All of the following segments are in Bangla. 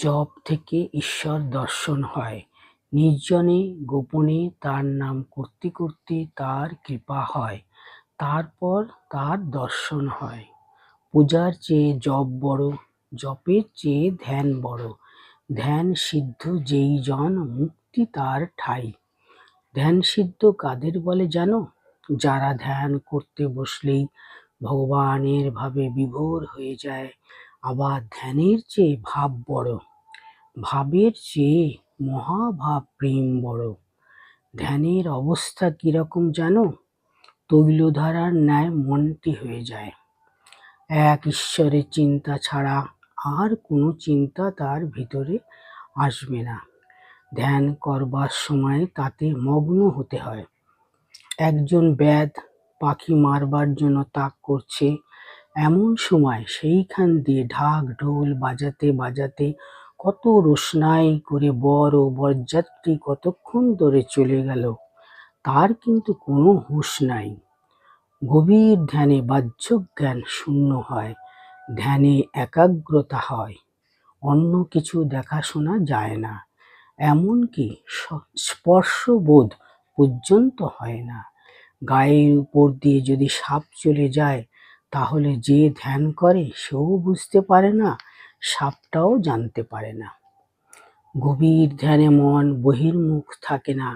জপ থেকে ঈশ্বর দর্শন হয়। নির্জনে গোপনে তার নাম করতে করতে তার কৃপা হয়, তারপর তার দর্শন হয়। পূজার চেয়ে জপ বড়, জপের চেয়ে ধ্যান বড়। ধ্যান সিদ্ধ যেই জন, মুক্তি তার ঠাই। ধ্যান সিদ্ধ কাদের বলে জানো? যারা ধ্যান করতে বসলেই ভগবানের ভাবে বিভোর হয়ে যায়। আবার ধ্যানের চেয়ে ভাব বড়, ভাবের চেয়ে মহাভাব প্রেম বড়। ধ্যানের অবস্থা কিরকম জানো? তৈলধারার ন্যায় মনটি হয়ে যায়। এক ঈশ্বরের চিন্তা ছাড়া আর কোনো চিন্তা তার ভিতরে আসবে না। ধ্যান করবার সময় তাতে মগ্ন হতে হয়। একজন ব্যাধ পাখি মারবার জন্য তাক করছে, এমন সময় সেইখান দিয়ে ঢাক ঢোল বাজাতে বাজাতে কত রোশনাই করে বর ও বরযাত্রী কতক্ষণ ধরে চলে গেল, তার কিন্তু কোনো হুঁশ নাই। গভীর ধ্যানে বাহ্য জ্ঞান শূন্য হয়, ধ্যানে একাগ্রতা হয়, অন্য কিছু দেখাশোনা যায় না, এমনকি স্পর্শবোধ পর্যন্ত হয় না। গায়ের উপর দিয়ে যদি সাপ চলে যায়, তাহলে যে ধ্যান করে সেও বুঝতে পারে না, সাপটাও জানতে পারে না। গভীর ধ্যানে মন বহির্মুখ থাকে না,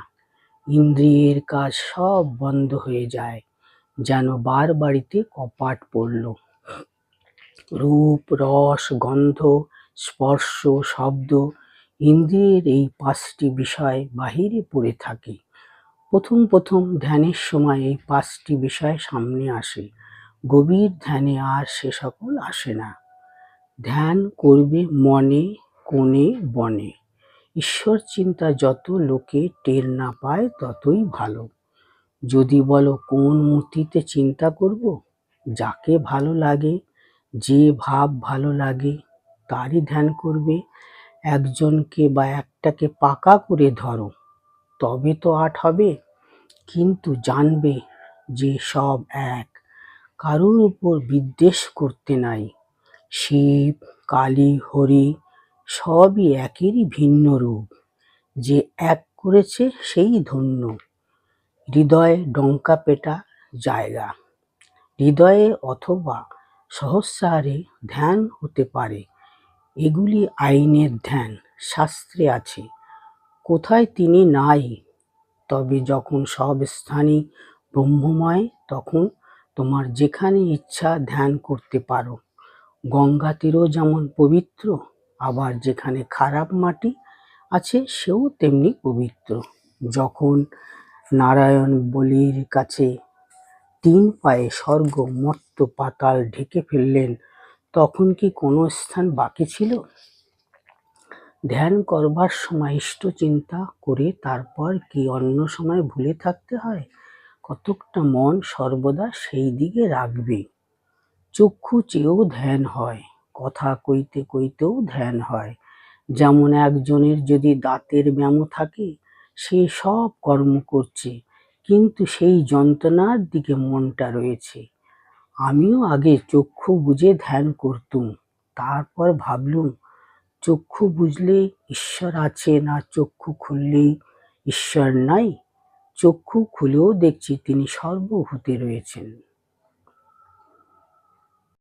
ইন্দ্রিয়ের কাজ সব বন্ধ হয়ে যায়, যেন বার বাড়িতে কপাট পড়ল। রূপ, রস, গন্ধ, স্পর্শ, শব্দ, ইন্দ্রিয়ের এই 5টি বিষয় বাহিরে পড়ে থাকে। প্রথম প্রথম ধ্যানের সময় এই 5টি বিষয় সামনে আসে, গভীর ধ্যানে আর সে সকল আসে না। ধ্যান করবে মনে কোণে বনে। ঈশ্বর চিন্তা যত লোকে টের না পায় ততই ভালো। যদি বলো কোন মূর্তিতে চিন্তা করব, যাকে ভালো লাগে, যে ভাব ভালো লাগে তারই ধ্যান করবে। একজনকে বা একটাকে পাকা করে ধরো, তবে তো আট হবে, কিন্তু জানবে যে সব এক, কারোর উপর বিদ্বেষ করতে নাই। শিব, কালী, হরি সবই একেরই ভিন্ন রূপ, যে এক করেছে সেই ধন্য। হৃদয় ডঙ্কা পেটা জায়গা, হৃদয়ে অথবা সহস্রারে ধ্যান হতে পারে। এগুলি আইনের ধ্যান, শাস্ত্রে আছে। কোথায় তিনি নাই, তবে যখন সব স্থানই ব্রহ্মময়, তখন তোমার যেখানে ইচ্ছা ধ্যান করতে পারো। গঙ্গা তীরও যেমন পবিত্র, আবার যেখানে খারাপ মাটি আছে সেও তেমনি পবিত্র। যখন নারায়ণ বলির কাছে 3 পায়ে স্বর্গ মর্ত্য পাতাল ঢেকে ফেললেন, তখন কি কোনো স্থান বাকি ছিল? ধ্যান করবার সময় ইষ্ট চিন্তা করে তারপর কি অন্য সময় ভুলে থাকতে হয়? কতকটা মন সর্বদা সেই দিকে রাখবে। চক্ষু চেয়েও ধ্যান হয়, কথা কইতে কইতেও ধ্যান হয়। যেমন একজনের যদি দাঁতের ব্যামো থাকে, সে সব কর্ম করছে, কিন্তু সেই যন্ত্রণার দিকে মনটা রয়েছে। আমিও আগে চক্ষু বুজে ধ্যান করতুম, তারপর ভাবলুম চক্ষু বুঝলে ঈশ্বর আছে, না চক্ষু খুললেই ঈশ্বর নাই? চক্ষু খুলেও দেখছি তিনি সর্বভূতে রয়েছেন।